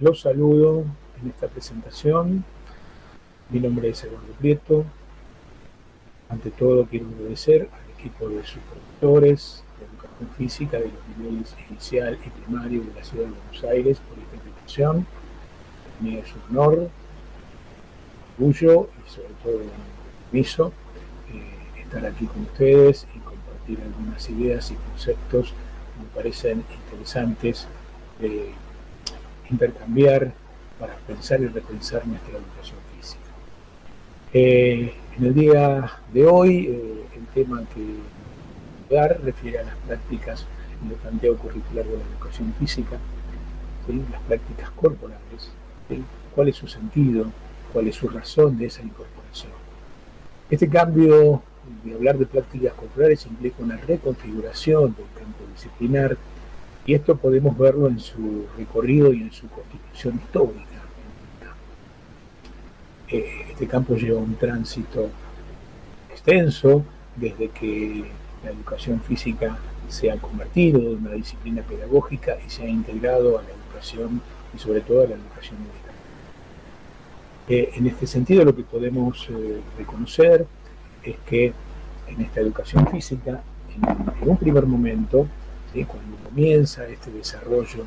Los saludo en esta presentación. Mi nombre es Eduardo Prieto. Ante todo, quiero agradecer al equipo de supervisores de educación física de los niveles inicial y primario de la Ciudad de Buenos Aires por esta invitación. Para mí es un honor, un orgullo y sobre todo un compromiso estar aquí con ustedes y compartir algunas ideas y conceptos que me parecen interesantes de intercambiar para pensar y repensar nuestra educación física. En el día de hoy, el tema que voy a dar refiere a las prácticas en el planteo curricular de la educación física, ¿sí? Las prácticas corporales, ¿sí? ¿Cuál es su sentido? ¿Cuál es su razón de esa incorporación? Este cambio de hablar de prácticas corporales implica una reconfiguración del campo disciplinar, y esto podemos verlo en su recorrido y en su constitución histórica. Este campo lleva un tránsito extenso desde que la educación física se ha convertido en una disciplina pedagógica y se ha integrado a la educación y sobre todo a la educación militar. En este sentido, lo que podemos reconocer es que en esta educación física, en un primer momento, ¿sí? Cuando comienza este desarrollo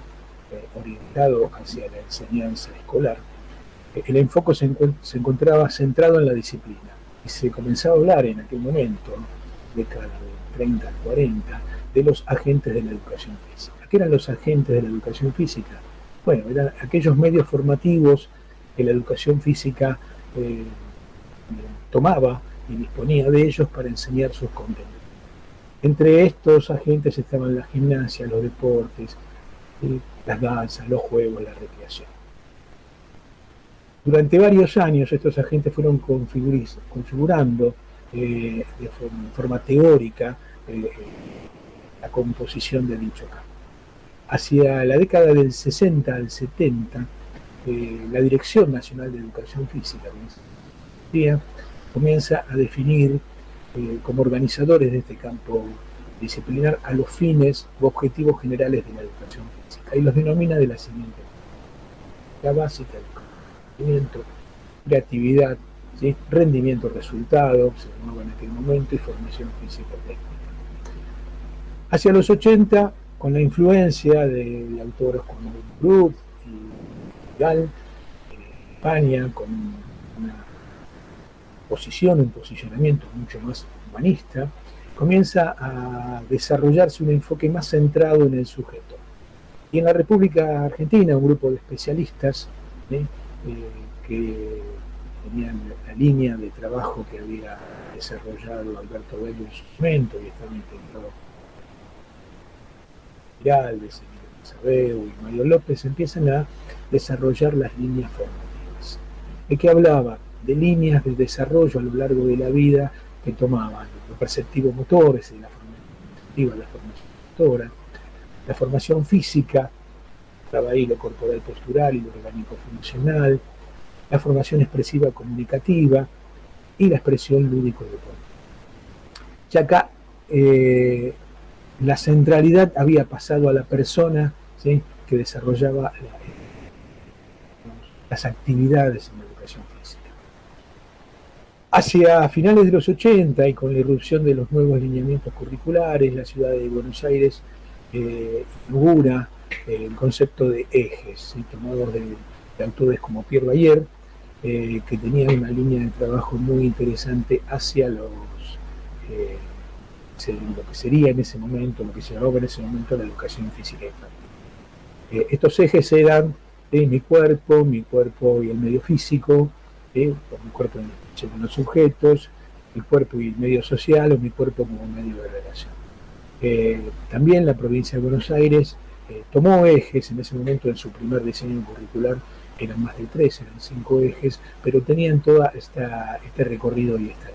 orientado hacia la enseñanza escolar, el enfoque se encontraba centrado en la disciplina y se comenzaba a hablar en aquel momento, década de 30 al 40, de los agentes de la educación física. ¿Qué eran los agentes de la educación física? Bueno, eran aquellos medios formativos que la educación física tomaba y disponía de ellos para enseñar sus contenidos. Entre estos agentes estaban la gimnasia, los deportes, las danzas, los juegos, la recreación. Durante varios años estos agentes fueron configurando de forma teórica la composición de dicho campo. Hacia la década del 60 al 70, la Dirección Nacional de Educación Física comienza a definir como organizadores de este campo disciplinar a los fines u objetivos generales de la educación física y los denomina de la siguiente manera: la básica, creatividad, ¿sí? Rendimiento, resultado, se llamaba en aquel momento, y formación físico-técnica. Hacia los 80, con la influencia de autores como Brook y Gall, en España, con una posición, un posicionamiento mucho más humanista, comienza a desarrollarse un enfoque más centrado en el sujeto. Y en la República Argentina, un grupo de especialistas que tenían la línea de trabajo que había desarrollado Alberto Bello en su momento y estaba integrado Giraldes, Sabeu y Mario López, empiezan a desarrollar las líneas formativas. ¿De qué hablaba? De líneas de desarrollo a lo largo de la vida que tomaban los perceptivos motores, la formación, la formación motora, la formación física, estaba ahí lo corporal postural y lo orgánico funcional, la formación expresiva comunicativa y la expresión lúdico deportiva. Ya acá la centralidad había pasado a la persona, ¿sí? Que desarrollaba las actividades en la educación física. Hacia finales de los 80 y con la irrupción de los nuevos lineamientos curriculares, la ciudad de Buenos Aires inaugura el concepto de ejes, ¿sí? Tomados de autores como Pierre Bayer, que tenía una línea de trabajo muy interesante hacia lo que sería en ese momento, lo que se llamaba en ese momento la educación física infantil. Estos ejes eran mi cuerpo y el medio físico, mi cuerpo en los sujetos, mi cuerpo y el medio social, o mi cuerpo como medio de relación. También la provincia de Buenos Aires tomó ejes en ese momento en su primer diseño curricular, eran más de 3, eran 5 ejes, pero tenían todo este recorrido y esta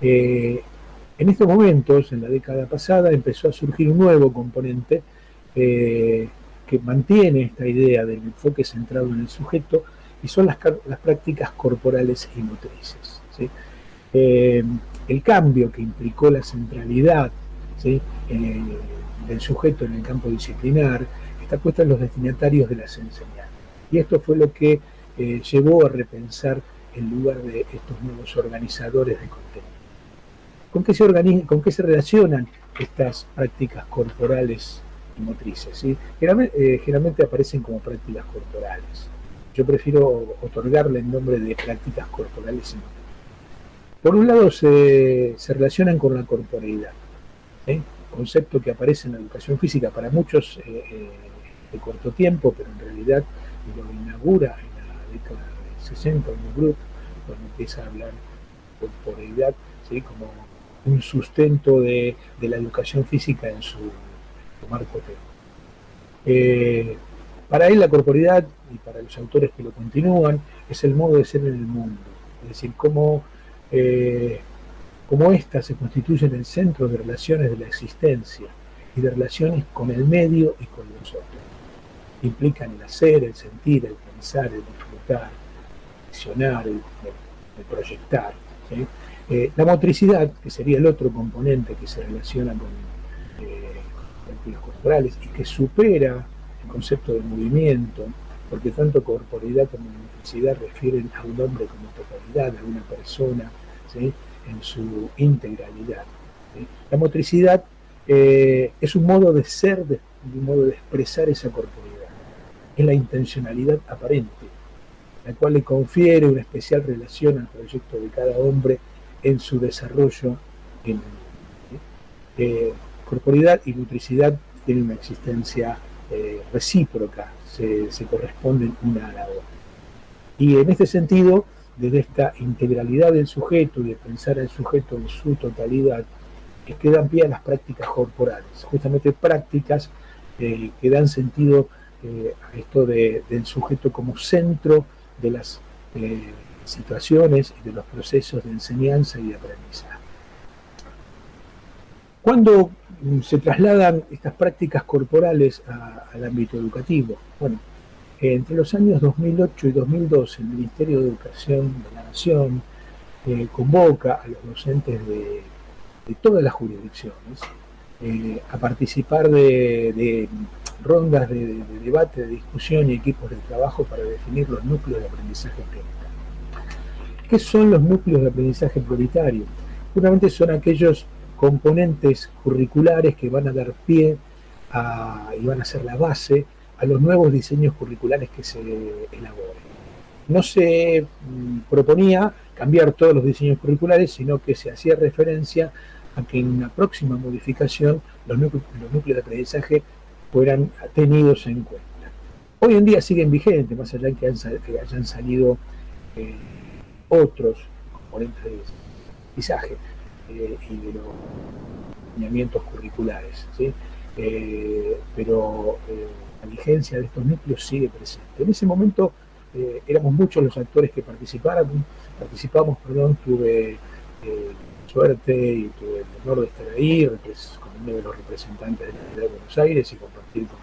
línea. En estos momentos, en la década pasada, empezó a surgir un nuevo componente que mantiene esta idea del enfoque centrado en el sujeto, y son las prácticas corporales y motrices, ¿sí? El cambio que implicó la centralidad, ¿sí? Del sujeto en el campo disciplinar, hasta puestos los destinatarios de las enseñanzas. Y esto fue lo que llevó a repensar el lugar de estos nuevos organizadores de contenido. ¿Con qué se relacionan estas prácticas corporales y motrices? ¿Sí? Generalmente aparecen como prácticas corporales. Yo prefiero otorgarle el nombre de prácticas corporales y motrices. Por un lado se relacionan con la corporeidad, ¿sí? Concepto que aparece en la educación física para muchos de corto tiempo, pero en realidad lo inaugura en la década de 60 en un grupo, cuando empieza a hablar de corporeidad, ¿sí? Como un sustento de la educación física en su marco teórico. Para él la corporeidad, y para los autores que lo continúan, es el modo de ser en el mundo, es decir, cómo ésta se constituye en el centro de relaciones de la existencia y de relaciones con el medio y con los otros. Implican el hacer, el sentir, el pensar, el disfrutar, el accionar, el proyectar, ¿sí? La motricidad, que sería el otro componente que se relaciona con prácticas corporales y que supera el concepto de movimiento, porque tanto corporeidad como motricidad refieren a un hombre como totalidad, a una persona, ¿sí? En su integralidad, ¿sí? La motricidad es un modo de ser, un modo de expresar esa corporeidad. Es la intencionalidad aparente, la cual le confiere una especial relación al proyecto de cada hombre en su desarrollo en el mundo. Corporeidad y motricidad tienen una existencia recíproca, se corresponden una a la otra. Y en este sentido, desde esta integralidad del sujeto y de pensar al sujeto en su totalidad, es que dan pie a las prácticas corporales, justamente prácticas que dan sentido a esto del sujeto como centro de las situaciones y de los procesos de enseñanza y de aprendizaje. ¿Cuándo se trasladan estas prácticas corporales al ámbito educativo? Bueno, entre los años 2008 y 2012, el Ministerio de Educación de la Nación convoca a los docentes de todas las jurisdicciones a participar de rondas de debate, de discusión y equipos de trabajo para definir los núcleos de aprendizaje prioritario. ¿Qué son los núcleos de aprendizaje prioritario? Justamente son aquellos componentes curriculares que van a dar pie y van a ser la base a los nuevos diseños curriculares que se elaboren. No se proponía cambiar todos los diseños curriculares, sino que se hacía referencia a que en una próxima modificación los núcleos de aprendizaje fueran tenidos en cuenta. Hoy en día siguen vigentes, más allá de que hayan salido otros componentes de aprendizaje y de los lineamientos curriculares, ¿sí? Pero la vigencia de estos núcleos sigue presente. En ese momento éramos muchos los actores que participamos, tuve suerte y tuve el honor de estar ahí con uno de los representantes de la ciudad de Buenos Aires y compartir con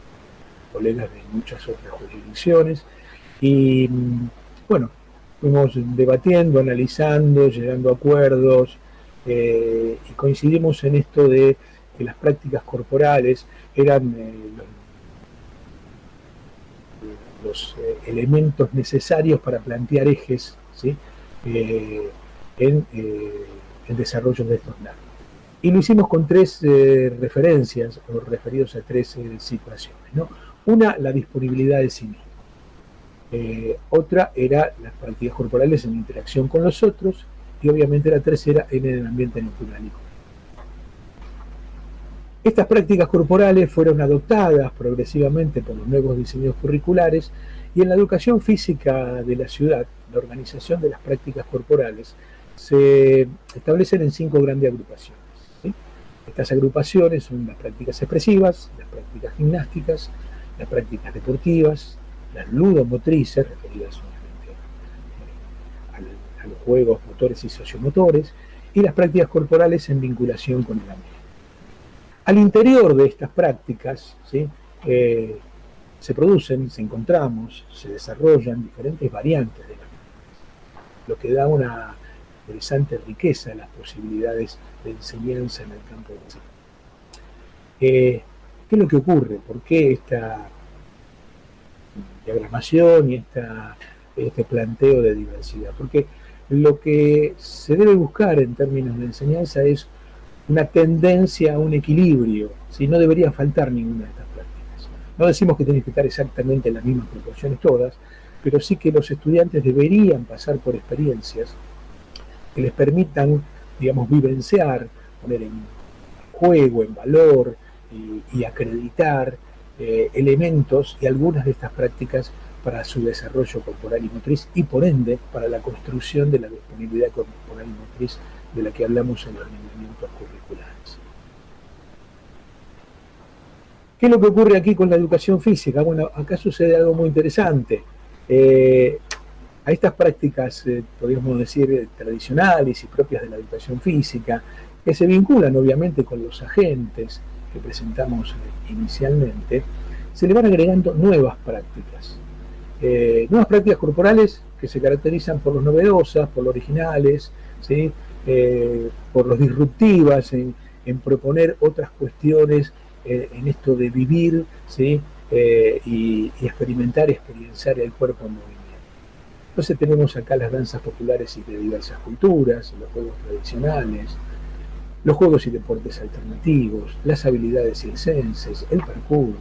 colegas de muchas otras jurisdicciones. Y bueno, fuimos debatiendo, analizando, llegando a acuerdos y coincidimos en esto de que las prácticas corporales eran los elementos necesarios para plantear ejes, ¿sí? En desarrollo de estos NAR. Y lo hicimos con tres referencias, o referidos a tres situaciones, ¿no? Una, la disponibilidad de sí mismo. Otra era las prácticas corporales en interacción con los otros, y obviamente la tercera en el ambiente natural y común. Estas prácticas corporales fueron adoptadas progresivamente por los nuevos diseños curriculares y en la educación física de la ciudad, la organización de las prácticas corporales se establecen en 5 grandes agrupaciones, ¿sí? Estas agrupaciones son las prácticas expresivas, las prácticas gimnásticas, las prácticas deportivas, las ludomotrices, referidas solamente a los juegos motores y sociomotores, y las prácticas corporales en vinculación con el ambiente. Al interior de estas prácticas, ¿sí? Se producen, se desarrollan diferentes variantes de las prácticas, lo que da una interesante riqueza a las posibilidades de enseñanza en el campo de la enseñanza. ¿Qué es lo que ocurre? ¿Por qué esta diagramación y este planteo de diversidad. Porque lo que se debe buscar en términos de enseñanza es una tendencia a un equilibrio, ¿sí? No debería faltar ninguna de estas prácticas. No decimos que tienen que estar exactamente en las mismas proporciones todas, pero sí que los estudiantes deberían pasar por experiencias que les permitan, digamos, vivenciar, poner en juego, en valor y acreditar elementos y algunas de estas prácticas para su desarrollo corporal y motriz y por ende para la construcción de la disponibilidad corporal y motriz de la que hablamos en los lineamientos curriculares. ¿Qué es lo que ocurre aquí con la educación física? Bueno, acá sucede algo muy interesante. A estas prácticas, podríamos decir, tradicionales y propias de la educación física, que se vinculan obviamente con los agentes que presentamos inicialmente, se le van agregando nuevas prácticas. Nuevas prácticas corporales que se caracterizan por lo novedosas, por lo originales, ¿sí? Por lo disruptivas, en proponer otras cuestiones en esto de vivir, ¿sí? Y experimentar y experienciar el cuerpo en movimiento. Entonces tenemos acá las danzas populares y de diversas culturas, los juegos tradicionales, los juegos y deportes alternativos, las habilidades circenses, el parkour,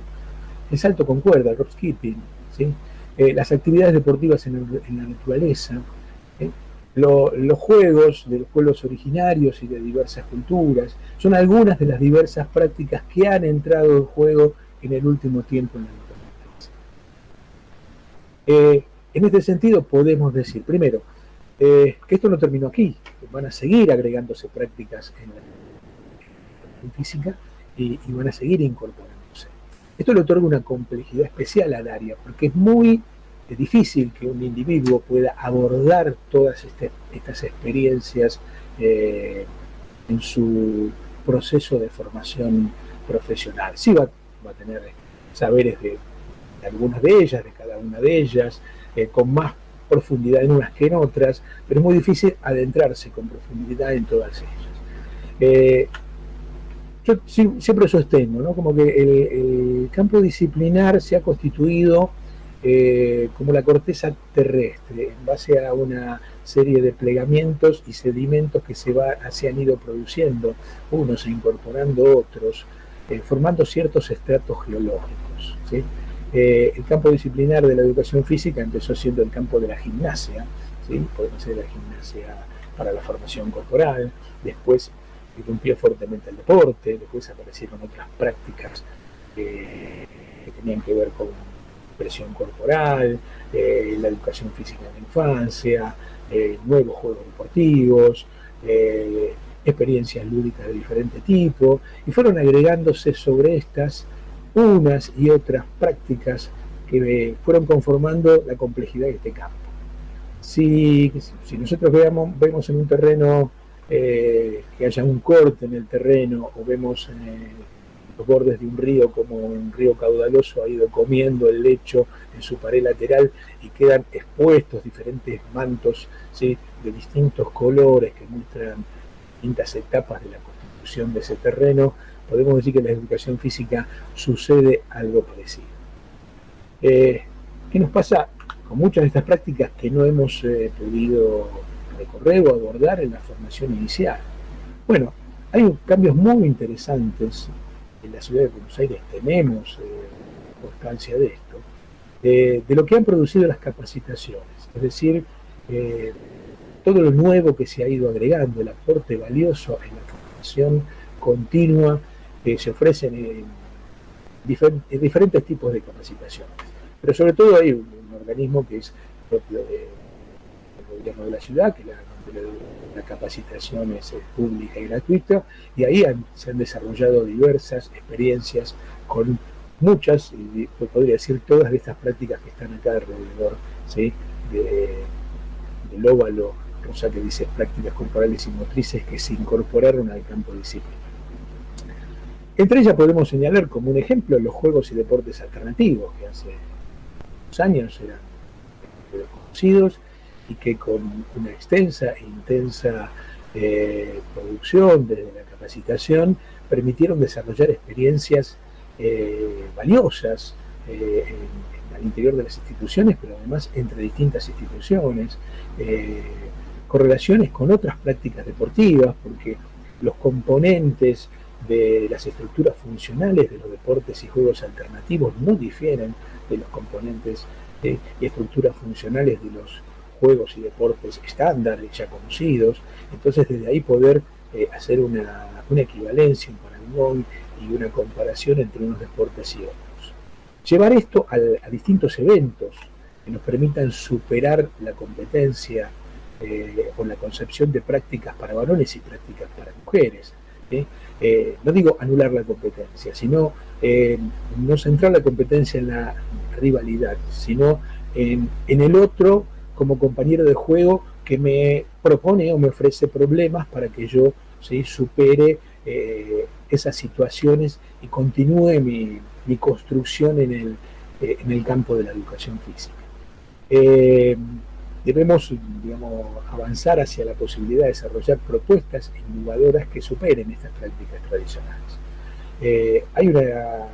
el salto con cuerda, el rope skipping, ¿sí? Las actividades deportivas en la naturaleza, los juegos de los pueblos originarios y de diversas culturas, son algunas de las diversas prácticas que han entrado en juego en el último tiempo en la educación física. En este sentido podemos decir, primero, que esto no terminó aquí, van a seguir agregándose prácticas en la educación física y van a seguir incorporándose. Esto le otorga una complejidad especial al área, porque es muy difícil que un individuo pueda abordar todas estas experiencias en su proceso de formación profesional. Sí va a tener saberes de algunas de ellas, de cada una de ellas, con más profundidad en unas que en otras, pero es muy difícil adentrarse con profundidad en todas ellas. Yo siempre sostengo, ¿no? Como que el campo disciplinar se ha constituido como la corteza terrestre, en base a una serie de plegamientos y sedimentos que se han ido produciendo, unos e incorporando otros, formando ciertos estratos geológicos, ¿sí? El campo disciplinar de la educación física empezó siendo el campo de la gimnasia, ¿sí? Podemos ser la gimnasia para la formación corporal, después irrumpió fuertemente el deporte, después aparecieron otras prácticas que tenían que ver con presión corporal, la educación física en la infancia, nuevos juegos deportivos, experiencias lúdicas de diferente tipo, y fueron agregándose sobre estas unas y otras prácticas que fueron conformando la complejidad de este campo. Si nosotros vemos en un terreno que haya un corte en el terreno, o vemos los bordes de un río como un río caudaloso ha ido comiendo el lecho en su pared lateral y quedan expuestos diferentes mantos, ¿sí? De distintos colores que muestran distintas etapas de la constitución de ese terreno, podemos decir que en la educación física sucede algo parecido. ¿Qué nos pasa con muchas de estas prácticas que no hemos podido recorrer o abordar en la formación inicial? Bueno, hay cambios muy interesantes. En la ciudad de Buenos Aires tenemos constancia de esto, de lo que han producido las capacitaciones, es decir, todo lo nuevo que se ha ido agregando, el aporte valioso en la formación continua que se ofrecen en diferentes tipos de capacitaciones. Pero sobre todo hay un organismo que es propio del gobierno de la ciudad, que la capacitación es pública y gratuita, y ahí se han desarrollado diversas experiencias con muchas, y podría decir todas de estas prácticas que están acá alrededor, ¿sí? Del óvalo rosa que dice prácticas corporales y motrices que se incorporaron al campo disciplinario. Entre ellas podemos señalar como un ejemplo los juegos y deportes alternativos, que hace unos años eran conocidos y que con una extensa e intensa producción desde la capacitación permitieron desarrollar experiencias valiosas en al interior de las instituciones, pero además entre distintas instituciones, correlaciones con otras prácticas deportivas, porque los componentes de las estructuras funcionales de los deportes y juegos alternativos no difieren de los componentes y estructuras funcionales de los juegos y deportes estándares ya conocidos. Entonces desde ahí poder hacer una equivalencia, un parangón y una comparación entre unos deportes y otros. Llevar esto a distintos eventos que nos permitan superar la competencia o la concepción de prácticas para varones y prácticas para mujeres. No digo anular la competencia, sino no centrar la competencia en la rivalidad, sino en el otro como compañero de juego que me propone o me ofrece problemas para que yo supere esas situaciones y continúe mi construcción en el campo de la educación física. Debemos, digamos, avanzar hacia la posibilidad de desarrollar propuestas innovadoras que superen estas prácticas tradicionales. Hay una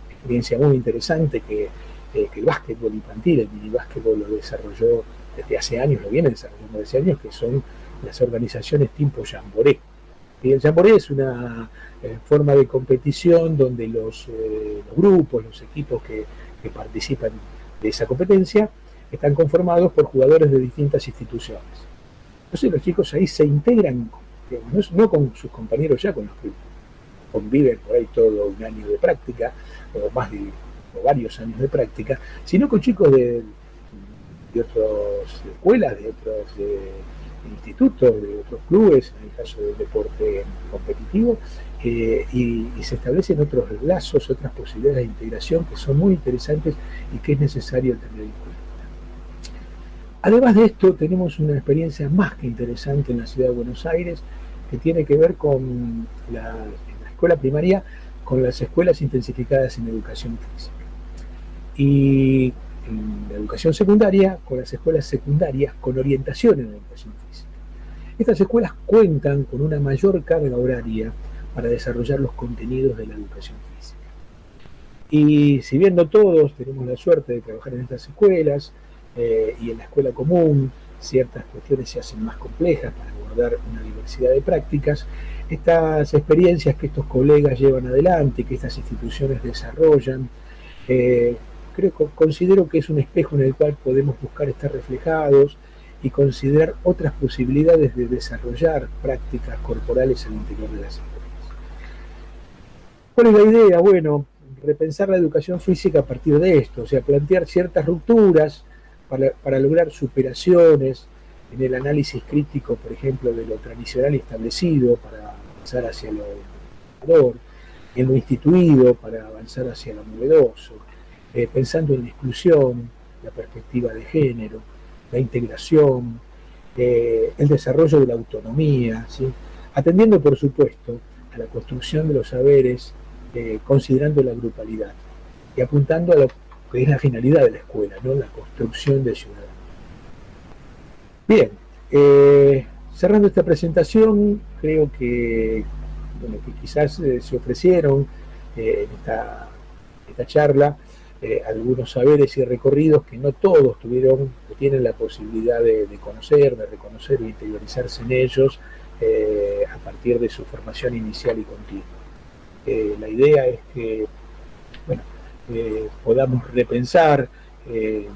experiencia muy interesante que el básquetbol infantil, el mini básquetbol, lo desarrolló desde hace años, lo viene desarrollando desde hace años, que son las organizaciones tipo Jamboree. Y el Jamboree es una forma de competición donde los grupos, los equipos que participan de esa competencia están conformados por jugadores de distintas instituciones. Entonces los chicos ahí se integran, digamos, no con sus compañeros ya con los que conviven por ahí todo un año de práctica, o varios años de práctica, sino con chicos de otras escuelas, de otros institutos, de otros clubes, en el caso del deporte competitivo, y se establecen otros lazos, otras posibilidades de integración que son muy interesantes y que es necesario tener en cuenta. Además de esto, tenemos una experiencia más que interesante en la ciudad de Buenos Aires que tiene que ver con en la escuela primaria, con las escuelas intensificadas en educación física. Y en la educación secundaria, con las escuelas secundarias con orientación en la educación física. Estas escuelas cuentan con una mayor carga horaria para desarrollar los contenidos de la educación física. Y si bien no todos tenemos la suerte de trabajar en estas escuelas, y en la escuela común ciertas cuestiones se hacen más complejas para abordar una diversidad de prácticas, estas experiencias que estos colegas llevan adelante, que estas instituciones desarrollan, considero que es un espejo en el cual podemos buscar estar reflejados y considerar otras posibilidades de desarrollar prácticas corporales al interior de las escuelas. ¿Cuál es la idea? Bueno, repensar la educación física a partir de esto, o sea, plantear ciertas rupturas para lograr superaciones en el análisis crítico, por ejemplo, de lo tradicional y establecido para avanzar hacia lo innovador, en lo instituido para avanzar hacia lo novedoso, pensando en la exclusión, la perspectiva de género, la integración, el desarrollo de la autonomía, ¿sí? Atendiendo, por supuesto, a la construcción de los saberes, considerando la grupalidad y apuntando a lo que es la finalidad de la escuela, ¿no? La construcción de ciudadanía. Bien, cerrando esta presentación, creo que quizás se ofrecieron en esta charla algunos saberes y recorridos que no todos tienen la posibilidad de conocer, de reconocer e interiorizarse en ellos a partir de su formación inicial y continua. La idea es que, podamos repensar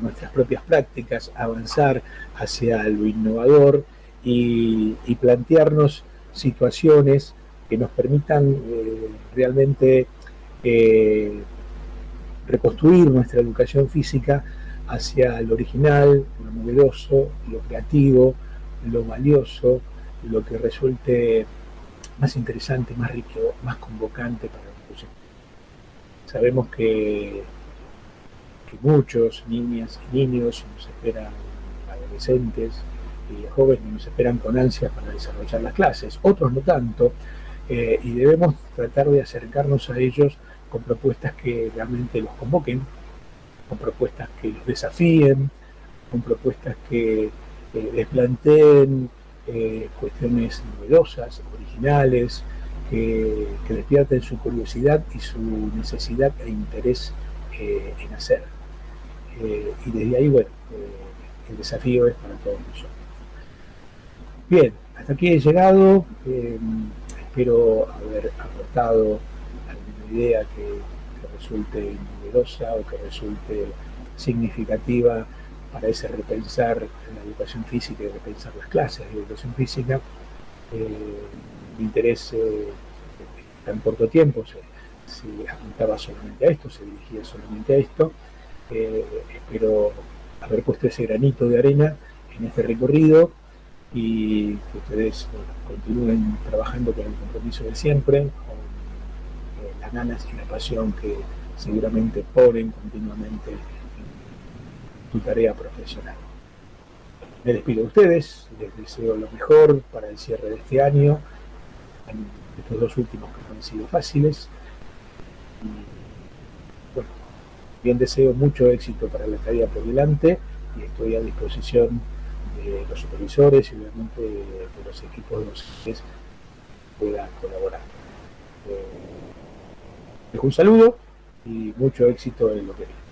nuestras propias prácticas, avanzar hacia lo innovador y plantearnos situaciones que nos permitan realmente reconstruir nuestra educación física hacia lo original, lo novedoso, lo creativo, lo valioso, lo que resulte más interesante, más rico, más convocante para nosotros. Sabemos que muchos niñas y niños nos esperan, adolescentes y jóvenes nos esperan con ansias para desarrollar las clases, otros no tanto, y debemos tratar de acercarnos a ellos con propuestas que realmente los convoquen, con propuestas que los desafíen, con propuestas que les planteen cuestiones novedosas, originales, que despierten su curiosidad y su necesidad e interés en hacer. y desde ahí, bueno, el desafío es para todos nosotros. Bien, hasta aquí he llegado. Espero haber aportado alguna idea que resulte novedosa o que resulte significativa para ese repensar la educación física y repensar las clases de educación física. Mi interés tan corto tiempo se apuntaba solamente a esto, se dirigía solamente a esto. Espero haber puesto ese granito de arena en este recorrido y que ustedes continúen trabajando con el compromiso de siempre, con las ganas y la pasión que seguramente ponen continuamente en tu tarea profesional. Me despido de ustedes, les deseo lo mejor para el cierre de este año, en estos dos últimos que no han sido fáciles. Y bueno, bien deseo mucho éxito para la tarea por delante y estoy a disposición de los supervisores y obviamente de los equipos docentes que puedan colaborar. Les dejo un saludo y mucho éxito en lo que viene.